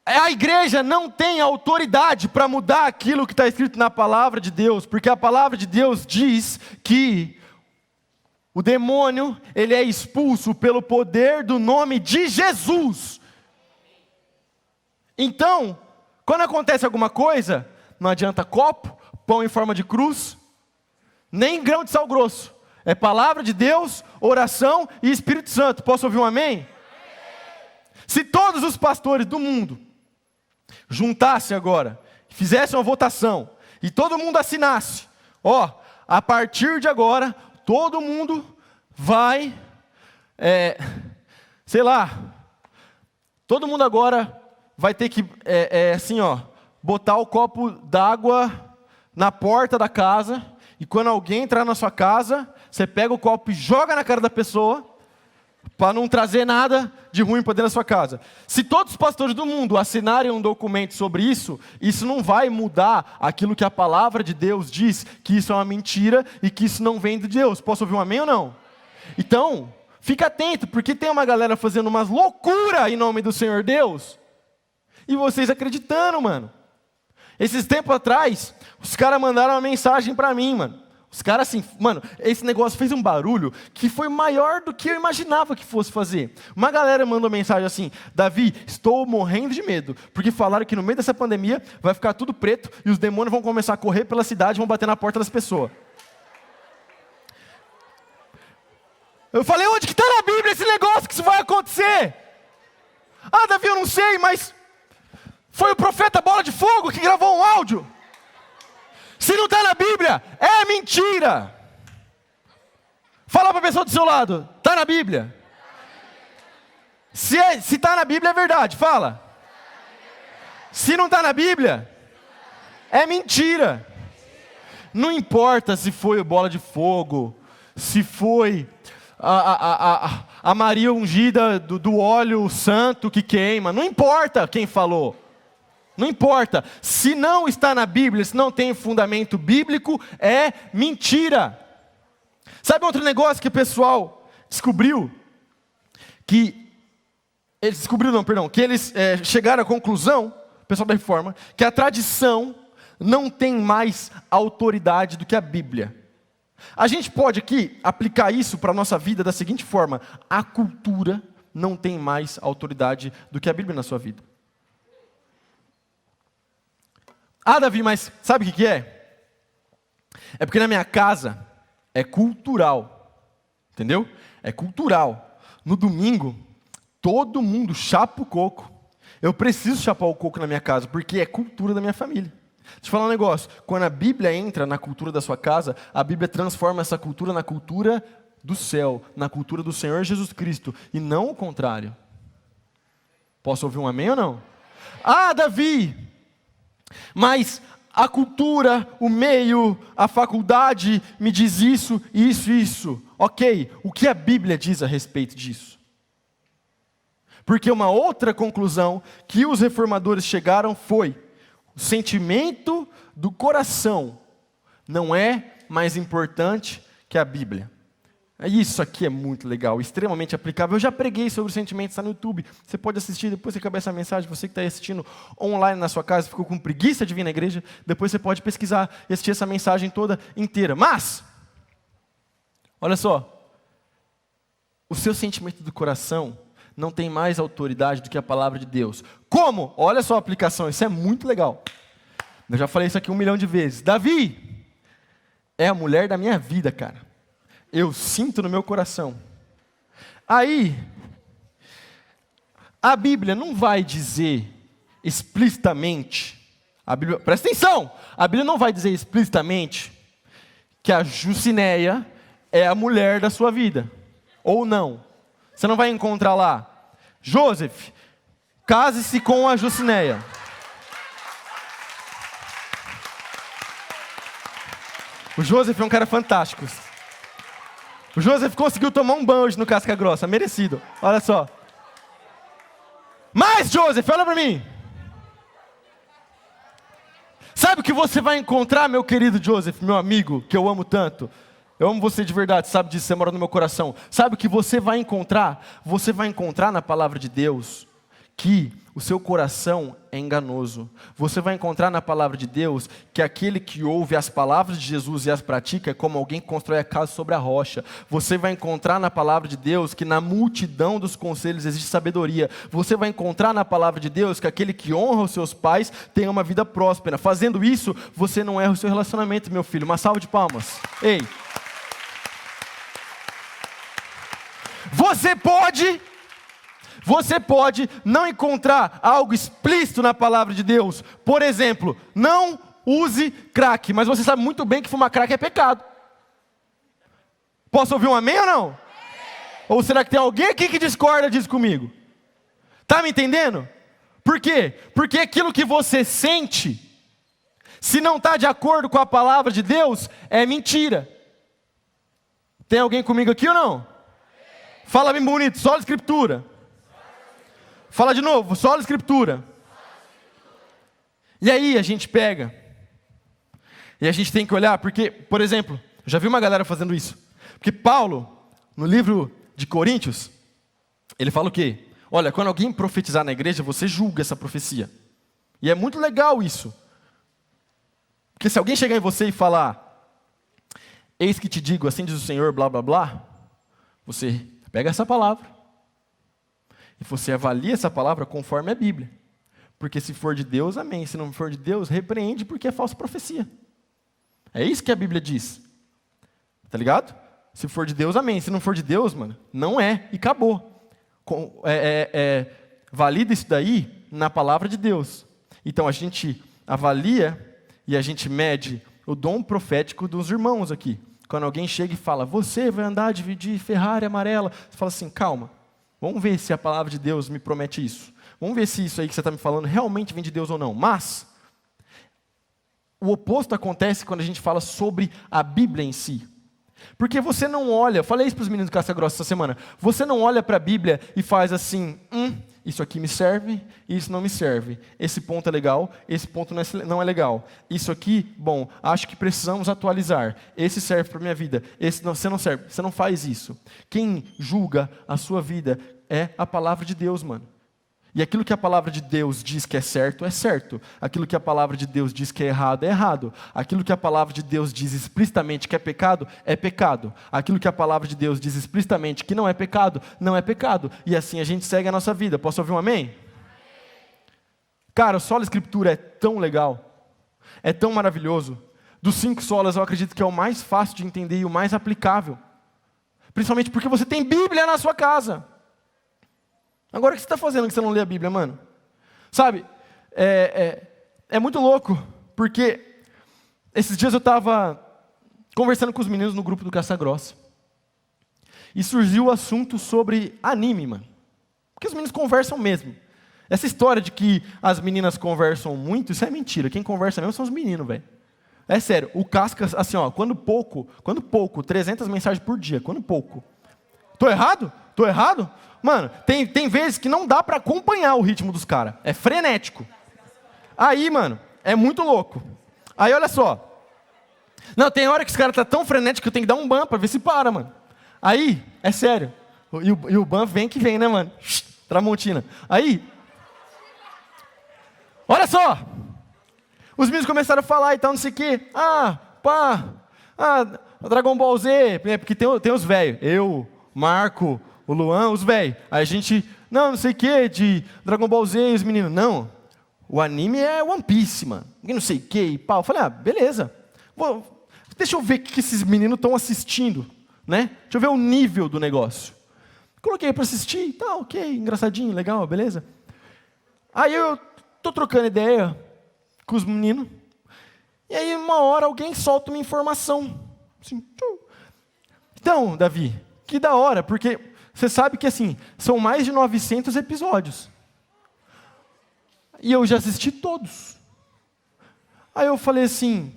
A igreja não tem autoridade para mudar aquilo que está escrito na palavra de Deus, porque a palavra de Deus diz que o demônio, ele é expulso pelo poder do nome de Jesus. Então, quando acontece alguma coisa, não adianta copo, pão em forma de cruz, nem grão de sal grosso. É palavra de Deus, oração e Espírito Santo. Posso ouvir um amém? Se todos os pastores do mundo juntassem agora, fizessem uma votação e todo mundo assinasse, ó, a partir de agora, todo mundo vai, sei lá, todo mundo agora vai ter que, assim, ó, botar o copo d'água na porta da casa, e quando alguém entrar na sua casa, você pega o copo e joga na cara da pessoa, para não trazer nada de ruim para dentro da sua casa. Se todos os pastores do mundo assinarem um documento sobre isso, isso não vai mudar aquilo que a palavra de Deus diz, que isso é uma mentira e que isso não vem de Deus. Posso ouvir um amém ou não? Então, fica atento, porque tem uma galera fazendo umas loucuras em nome do Senhor Deus, e vocês acreditando, mano. Esses tempos atrás, os caras mandaram uma mensagem para mim, mano. Os caras assim, mano, esse negócio fez um barulho que foi maior do que eu imaginava que fosse fazer. Uma galera mandou mensagem assim: Davi, estou morrendo de medo, porque falaram que no meio dessa pandemia vai ficar tudo preto e os demônios vão começar a correr pela cidade e vão bater na porta das pessoas. Eu falei, onde que está na Bíblia esse negócio que isso vai acontecer? Ah, Davi, eu não sei, mas foi o profeta Bola de Fogo que gravou um áudio. Se não está na Bíblia, é mentira. Fala para a pessoa do seu lado, está na Bíblia? Se está na Bíblia é verdade, fala. Se não está na Bíblia, é mentira. Não importa se foi o Bola de Fogo, se foi a Maria ungida do óleo santo que queima, não importa quem falou. Não importa, se não está na Bíblia, se não tem fundamento bíblico, é mentira. Sabe outro negócio que o pessoal descobriu? Que eles chegaram à conclusão, o pessoal da Reforma, que a tradição não tem mais autoridade do que a Bíblia. A gente pode aqui aplicar isso para a nossa vida da seguinte forma: a cultura não tem mais autoridade do que a Bíblia na sua vida. Ah, Davi, mas sabe o que é? É porque na minha casa é cultural, entendeu? É cultural. No domingo, todo mundo chapa o coco. Eu preciso chapar o coco na minha casa, porque é cultura da minha família. Deixa eu falar um negócio. Quando a Bíblia entra na cultura da sua casa, a Bíblia transforma essa cultura na cultura do céu, na cultura do Senhor Jesus Cristo, e não o contrário. Posso ouvir um amém ou não? Ah, Davi, mas a cultura, o meio, a faculdade me diz isso, isso. Ok, o que a Bíblia diz a respeito disso? Porque uma outra conclusão que os reformadores chegaram foi: o sentimento do coração não é mais importante que a Bíblia. Isso aqui é muito legal, extremamente aplicável. Eu já preguei sobre os sentimentos, está no YouTube. Você pode assistir, depois que acabar essa mensagem. Você que está assistindo online na sua casa, ficou com preguiça de vir na igreja, depois você pode pesquisar e assistir essa mensagem toda inteira. Mas, olha só, o seu sentimento do coração não tem mais autoridade do que a palavra de Deus. Como? Olha só a aplicação, isso é muito legal. Eu já falei isso aqui 1 milhão de vezes. Davi é a mulher da minha vida, cara. Eu sinto no meu coração. Aí, a Bíblia não vai dizer explicitamente, presta atenção, a Bíblia não vai dizer explicitamente que a Jucineia é a mulher da sua vida, ou não. Você não vai encontrar lá, Joseph, case-se com a Jucineia. O Joseph é um cara fantástico. O Joseph conseguiu tomar um banho hoje no Casca Grossa, merecido. Olha só. Mas, Joseph, olha para mim. Sabe o que você vai encontrar, meu querido Joseph, meu amigo, que eu amo tanto? Eu amo você de verdade, sabe disso, você mora no meu coração. Sabe o que você vai encontrar? Você vai encontrar na palavra de Deus que o seu coração é enganoso. Você vai encontrar na palavra de Deus que aquele que ouve as palavras de Jesus e as pratica é como alguém que constrói a casa sobre a rocha. Você vai encontrar na palavra de Deus que na multidão dos conselhos existe sabedoria. Você vai encontrar na palavra de Deus que aquele que honra os seus pais tem uma vida próspera. Fazendo isso, você não erra o seu relacionamento, meu filho. Uma salva de palmas. Ei! Você pode não encontrar algo explícito na palavra de Deus. Por exemplo, não use crack, mas você sabe muito bem que fumar crack é pecado. Posso ouvir um amém ou não? Ou será que tem alguém aqui que discorda disso comigo? Tá me entendendo? Por quê? Porque aquilo que você sente, se não está de acordo com a palavra de Deus, é mentira. Tem alguém comigo aqui ou não? Fala bem bonito, só a escritura. Fala de novo, só a escritura. E aí a gente pega, e a gente tem que olhar, porque, por exemplo, já vi uma galera fazendo isso. Porque Paulo, no livro de Coríntios, ele fala o quê? Olha, quando alguém profetizar na igreja, você julga essa profecia. E é muito legal isso. Porque se alguém chegar em você e falar, eis que te digo, assim diz o Senhor, blá, blá, blá, você pega essa palavra e você avalia essa palavra conforme a Bíblia. Porque se for de Deus, amém. Se não for de Deus, repreende porque é falsa profecia. É isso que a Bíblia diz. Tá ligado? Se for de Deus, amém. Se não for de Deus, mano, não é. E acabou. Valida isso daí na palavra de Deus. Então a gente avalia e a gente mede o dom profético dos irmãos aqui. Quando alguém chega e fala, você vai andar de Ferrari amarela, você fala assim, calma, vamos ver se a palavra de Deus me promete isso. Vamos ver se isso aí que você está me falando realmente vem de Deus ou não. Mas o oposto acontece quando a gente fala sobre a Bíblia em si. Porque você não olha, falei isso para os meninos do Casca Grossa essa semana, você não olha para a Bíblia e faz assim, isso aqui me serve, isso não me serve. Esse ponto é legal, esse ponto não é legal. Isso aqui, bom, acho que precisamos atualizar. Esse serve para a minha vida, esse não, você não serve. Você não faz isso. Quem julga a sua vida é a palavra de Deus, mano. E aquilo que a palavra de Deus diz que é certo. Aquilo que a palavra de Deus diz que é errado. Aquilo que a palavra de Deus diz explicitamente que é pecado. Aquilo que a palavra de Deus diz explicitamente que não é pecado. E assim a gente segue a nossa vida. Posso ouvir um amém? Cara, o Sola Escritura é tão legal. É tão maravilhoso. Dos 5 solas eu acredito que é o mais fácil de entender e o mais aplicável. Principalmente porque você tem Bíblia na sua casa. Agora o que você está fazendo que você não lê a Bíblia, mano? Sabe, é muito louco, porque esses dias eu estava conversando com os meninos no grupo do Caça Grossa, e surgiu o assunto sobre anime, mano. Porque os meninos conversam mesmo. Essa história de que as meninas conversam muito, isso é mentira. Quem conversa mesmo são os meninos, velho. É sério, o Casca, assim, ó, quando pouco, 300 mensagens por dia, quando pouco. Tô errado? Mano, tem vezes que não dá pra acompanhar o ritmo dos caras. É frenético. Aí, mano, é muito louco. Aí, olha só. Não, tem hora que os caras tá tão frenético que eu tenho que dar um ban pra ver se para, mano. Aí, é sério. E o ban vem que vem, né, mano? Tramontina. Aí, olha só. Os meninos começaram a falar e tal, não sei o quê. Dragon Ball Z. Porque tem os velhos. Eu, Marco, o Luan, os velhos. Aí a gente, não sei o que, de Dragon Ball Z, e os meninos, não, o anime é One Piece, mano. E não sei o que, e pau. Eu falei, beleza. Deixa eu ver o que esses meninos estão assistindo, né? Deixa eu ver o nível do negócio. Coloquei para assistir, tá, ok, engraçadinho, legal, beleza. Aí eu tô trocando ideia com os meninos, e aí uma hora alguém solta uma informação. Assim, então, Davi, que da hora, porque você sabe que assim, são mais de 900 episódios. E eu já assisti todos. Aí eu falei assim,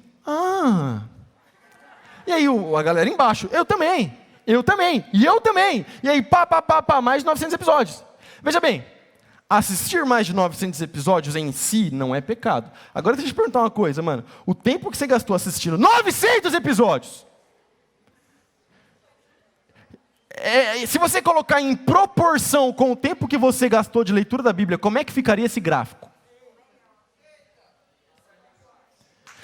E aí a galera embaixo, eu também. E eu também. E aí, mais de 900 episódios. Veja bem, assistir mais de 900 episódios em si não é pecado. Agora deixa eu te perguntar uma coisa, mano. O tempo que você gastou assistindo 900 episódios, se você colocar em proporção com o tempo que você gastou de leitura da Bíblia, como é que ficaria esse gráfico?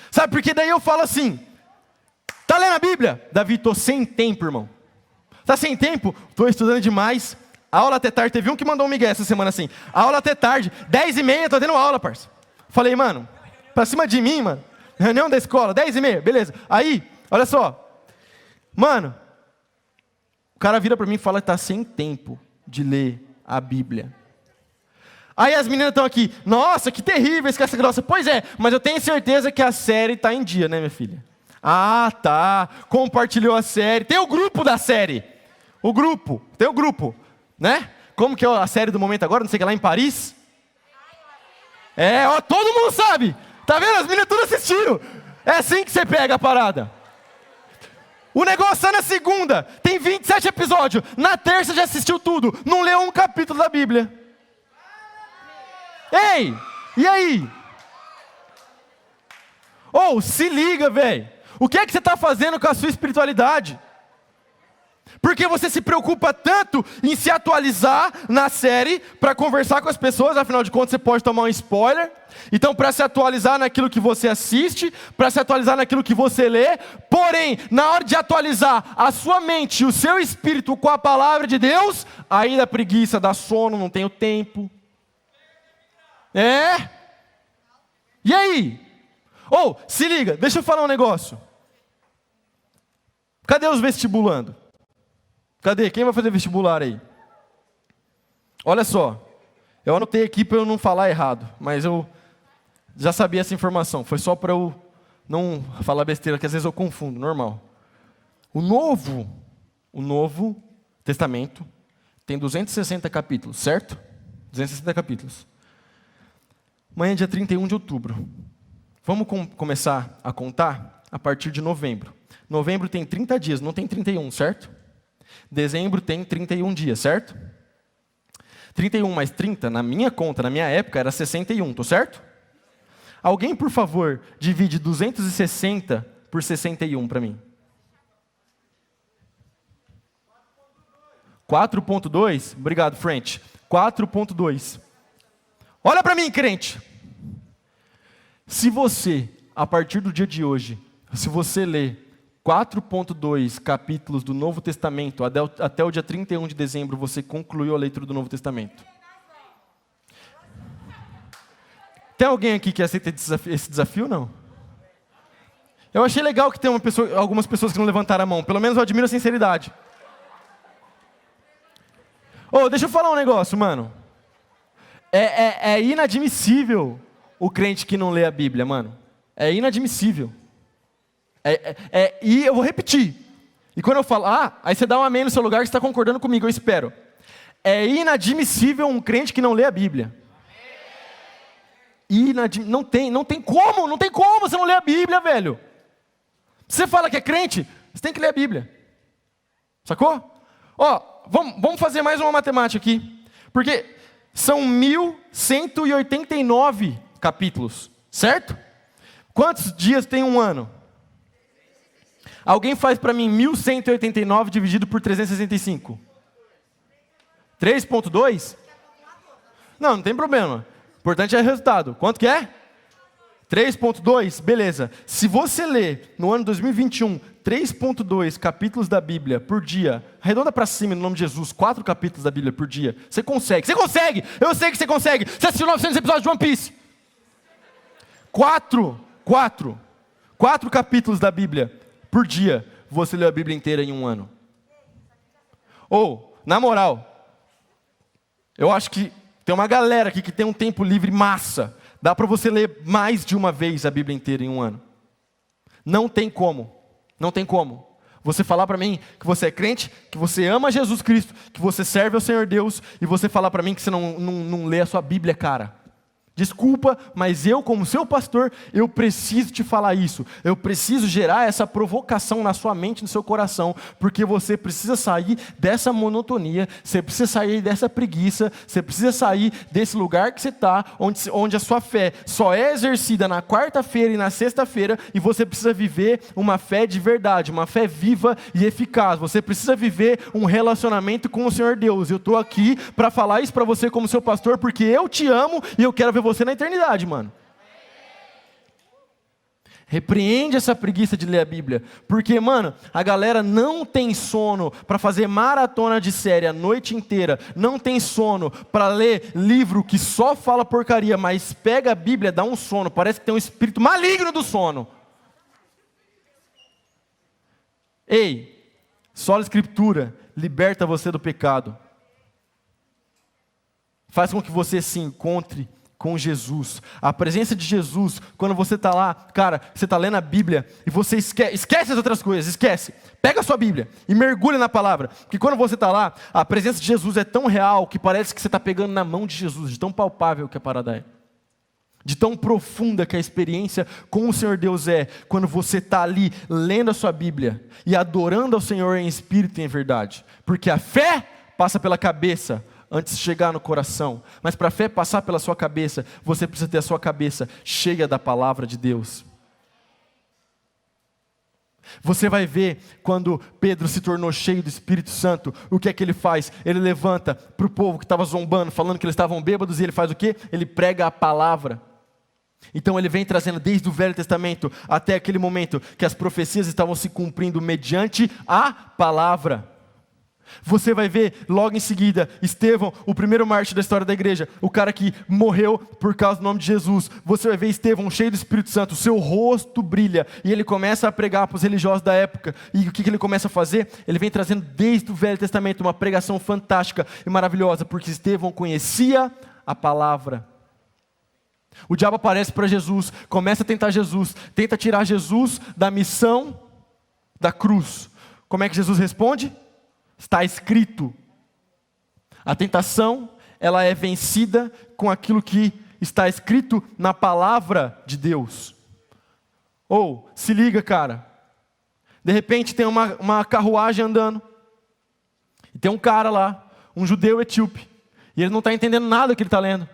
Sabe, porque daí eu falo assim, tá lendo a Bíblia? Davi, tô sem tempo, irmão. Tá sem tempo? Tô estudando demais. A aula até tarde, teve um que mandou um migué essa semana assim, a aula até tarde, 10h30, tô tendo aula, parça. Falei, mano, pra cima de mim, mano, reunião da escola, 10h30, beleza. Aí, olha só, mano, o cara vira para mim e fala que está sem tempo de ler a Bíblia. Aí as meninas estão aqui, nossa, que terrível esse casca grossa. Pois é, mas eu tenho certeza que a série está em dia, né, minha filha? Ah, tá, compartilhou a série. Tem o grupo da série. Tem o grupo, né? Como que é a série do momento agora? Não sei o que, lá em Paris? Ó, todo mundo sabe. Tá vendo? As meninas tudo assistiram. É assim que você pega a parada. O negócio é na segunda, tem 27 episódios. Na terça já assistiu tudo, não leu um capítulo da Bíblia. Ei, e aí? Se liga, velho. O que é que você está fazendo com a sua espiritualidade? Porque você se preocupa tanto em se atualizar na série para conversar com as pessoas, afinal de contas você pode tomar um spoiler. Então, para se atualizar naquilo que você assiste, para se atualizar naquilo que você lê, porém, na hora de atualizar a sua mente e o seu espírito com a palavra de Deus, aí dá preguiça, dá sono, não tenho tempo. E aí? Se liga, deixa eu falar um negócio. Cadê os vestibulando? Cadê? Quem vai fazer vestibular aí? Olha só, eu anotei aqui para eu não falar errado, mas eu já sabia essa informação. Foi só para eu não falar besteira, que às vezes eu confundo, normal. O Novo Testamento tem 260 capítulos, certo? 260 capítulos. Amanhã é dia 31 de outubro. Vamos começar a contar a partir de novembro. Novembro tem 30 dias, não tem 31, certo? Dezembro tem 31 dias, certo? 31 mais 30, na minha conta, na minha época, era 61, tô certo? Alguém, por favor, divide 260 por 61 para mim. 4.2, obrigado, French. 4.2. Olha para mim, crente. Se você, a partir do dia de hoje, se você ler 4.2 capítulos do Novo Testamento, até o dia 31 de dezembro, você concluiu a leitura do Novo Testamento. Tem alguém aqui que aceita esse desafio, não? Eu achei legal que tem algumas pessoas que não levantaram a mão. Pelo menos eu admiro a sinceridade. Deixa eu falar um negócio, mano. É inadmissível o crente que não lê a Bíblia, mano. É inadmissível. E eu vou repetir. E quando eu falo, aí você dá um amém no seu lugar que você está concordando comigo, eu espero. É inadmissível um crente que não lê a Bíblia. Não tem como você não ler a Bíblia, velho. Você fala que é crente, você tem que ler a Bíblia. Sacou? Vamos fazer mais uma matemática aqui. Porque são 1.189 capítulos, certo? Quantos dias tem um ano? Alguém faz para mim 1.189 dividido por 365? 3.2? Não tem problema. O importante é o resultado. Quanto que é? 3.2? Beleza. Se você ler no ano 2021 3.2 capítulos da Bíblia por dia, arredonda para cima no nome de Jesus, 4 capítulos da Bíblia por dia, você consegue. Você consegue! Eu sei que você consegue! Você assistiu 900 episódios de One Piece. 4 capítulos da Bíblia por dia, você leu a Bíblia inteira em um ano. Na moral, eu acho que tem uma galera aqui que tem um tempo livre massa. Dá para você ler mais de uma vez a Bíblia inteira em um ano. Não tem como. Você falar para mim que você é crente, que você ama Jesus Cristo, que você serve ao Senhor Deus, e você falar para mim que você não lê a sua Bíblia, cara. Desculpa, mas eu, como seu pastor, eu preciso te falar isso. Eu preciso gerar essa provocação na sua mente, no seu coração, porque você precisa sair dessa monotonia, você precisa sair dessa preguiça, você precisa sair desse lugar que você está, onde a sua fé só é exercida na quarta-feira e na sexta-feira, e você precisa viver uma fé de verdade, uma fé viva e eficaz. Você precisa viver um relacionamento com o Senhor Deus. Eu estou aqui para falar isso para você como seu pastor, porque eu te amo e eu quero ver você na eternidade, mano. Repreende essa preguiça de ler a Bíblia, porque, mano, a galera não tem sono para fazer maratona de série a noite inteira, não tem sono para ler livro que só fala porcaria, mas pega a Bíblia, dá um sono, parece que tem um espírito maligno do sono. Só a Escritura liberta você do pecado. faz com que você se encontre com Jesus. A presença de Jesus, quando você está lá, cara, você está lendo a Bíblia e você esquece as outras coisas, esquece. Pega a sua Bíblia e mergulha na palavra. Porque quando você está lá, a presença de Jesus é tão real que parece que você está pegando na mão de Jesus, de tão palpável que a parada é. De tão profunda que a experiência com o Senhor Deus é, quando você está ali lendo a sua Bíblia e adorando ao Senhor em espírito e em verdade. Porque a fé passa pela cabeça antes de chegar no coração. Mas para a fé passar pela sua cabeça, você precisa ter a sua cabeça cheia da palavra de Deus. Você vai ver quando Pedro se tornou cheio do Espírito Santo, o que é que ele faz? Ele levanta para o povo que estava zombando, falando que eles estavam bêbados, e ele faz o quê? Ele prega a palavra. Então ele vem trazendo desde o Velho Testamento até aquele momento que as profecias estavam se cumprindo mediante a palavra. Você vai ver logo em seguida Estevão, o primeiro mártir da história da igreja, o cara que morreu por causa do nome de Jesus. Você vai ver Estevão cheio do Espírito Santo, seu rosto brilha e ele começa a pregar para os religiosos da época. E o que ele começa a fazer? Ele vem trazendo desde o Velho Testamento uma pregação fantástica e maravilhosa, porque Estevão conhecia a palavra. O diabo aparece para Jesus, começa a tentar Jesus, tenta tirar Jesus da missão da cruz. Como é que Jesus responde? Está escrito. A tentação, ela é vencida com aquilo que está escrito na palavra de Deus. Ou, se liga, cara. De repente tem uma carruagem andando. E tem um cara lá, um judeu etíope. E ele não está entendendo nada que ele está lendo.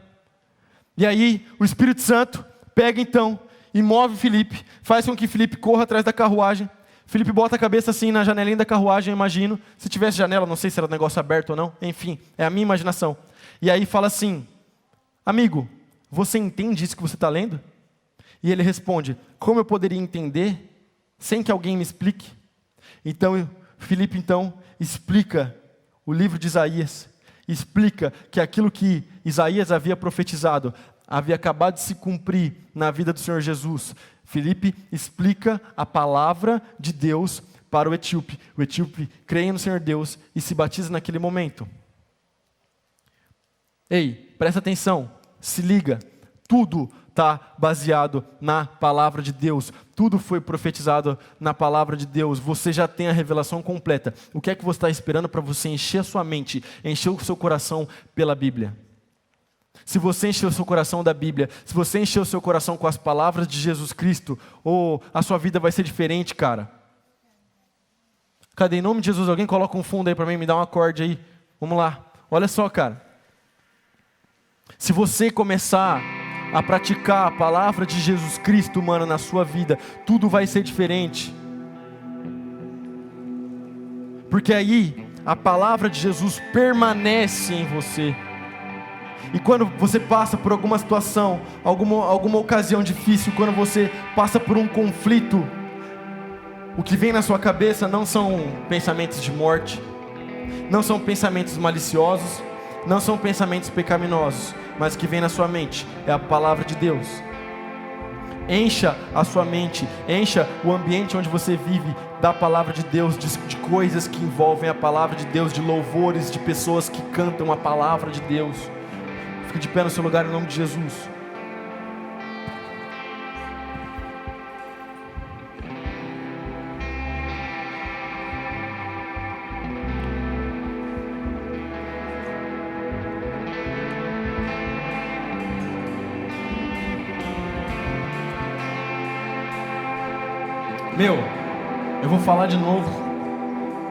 E aí, o Espírito Santo pega então e move Filipe. Faz com que Filipe corra atrás da carruagem. Filipe bota a cabeça assim na janelinha da carruagem, eu imagino. Se tivesse janela, não sei se era um negócio aberto ou não. Enfim, é a minha imaginação. E aí fala assim: amigo, você entende isso que você está lendo? E ele responde: como eu poderia entender sem que alguém me explique? Então, Filipe então explica o livro de Isaías. Explica que aquilo que Isaías havia profetizado havia acabado de se cumprir na vida do Senhor Jesus. Filipe explica a palavra de Deus para o etíope. O etíope crê no Senhor Deus e se batiza naquele momento. Ei, presta atenção, se liga, tudo está baseado na palavra de Deus. Tudo foi profetizado na palavra de Deus. Você já tem a revelação completa. O que é que você está esperando para você encher a sua mente, encher o seu coração pela Bíblia? Se você encher o seu coração da Bíblia, se você encher o seu coração com as palavras de Jesus Cristo, a sua vida vai ser diferente, cara. Cadê? Em nome de Jesus, alguém coloca um fundo aí para mim, me dá um acorde aí. Vamos lá. Olha só, cara. Se você começar a praticar a palavra de Jesus Cristo, mano, na sua vida, tudo vai ser diferente. Porque aí, a palavra de Jesus permanece em você. E quando você passa por alguma situação, alguma ocasião difícil, quando você passa por um conflito, o que vem na sua cabeça não são pensamentos de morte, não são pensamentos maliciosos, não são pensamentos pecaminosos, mas o que vem na sua mente é a palavra de Deus. Encha a sua mente, encha o ambiente onde você vive da palavra de Deus, de coisas que envolvem a palavra de Deus, de louvores, de pessoas que cantam a palavra de Deus. Fique de pé no seu lugar em nome de Jesus. Eu vou falar de novo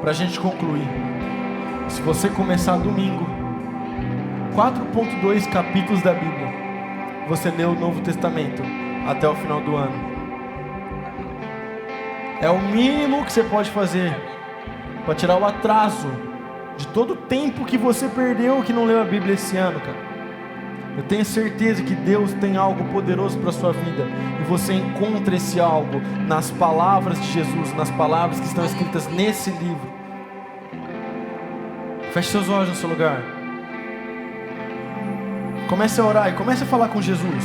para a gente concluir. Se você começar domingo, 4.2 capítulos da Bíblia, você lê o Novo Testamento até o final do ano. É o mínimo que você pode fazer para tirar o atraso de todo o tempo que você perdeu que não leu a Bíblia esse ano, cara. Eu tenho certeza que Deus tem algo poderoso para a sua vida, e você encontra esse algo nas palavras de Jesus, nas palavras que estão escritas nesse livro. Feche seus olhos no seu lugar. Comece a orar e comece a falar com Jesus.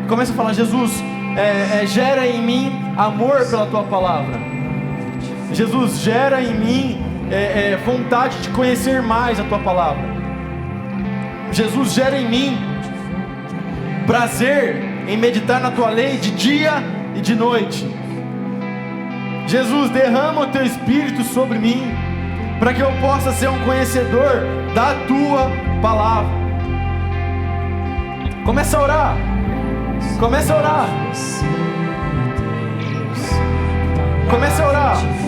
Comece a falar: Jesus, gera em mim amor pela tua palavra. Jesus, gera em mim vontade de conhecer mais a tua palavra. Jesus, gera em mim prazer em meditar na tua lei de dia e de noite. Jesus, derrama o teu Espírito sobre mim, para que eu possa ser um conhecedor da tua palavra. Começa a orar. Começa a orar. Começa a orar.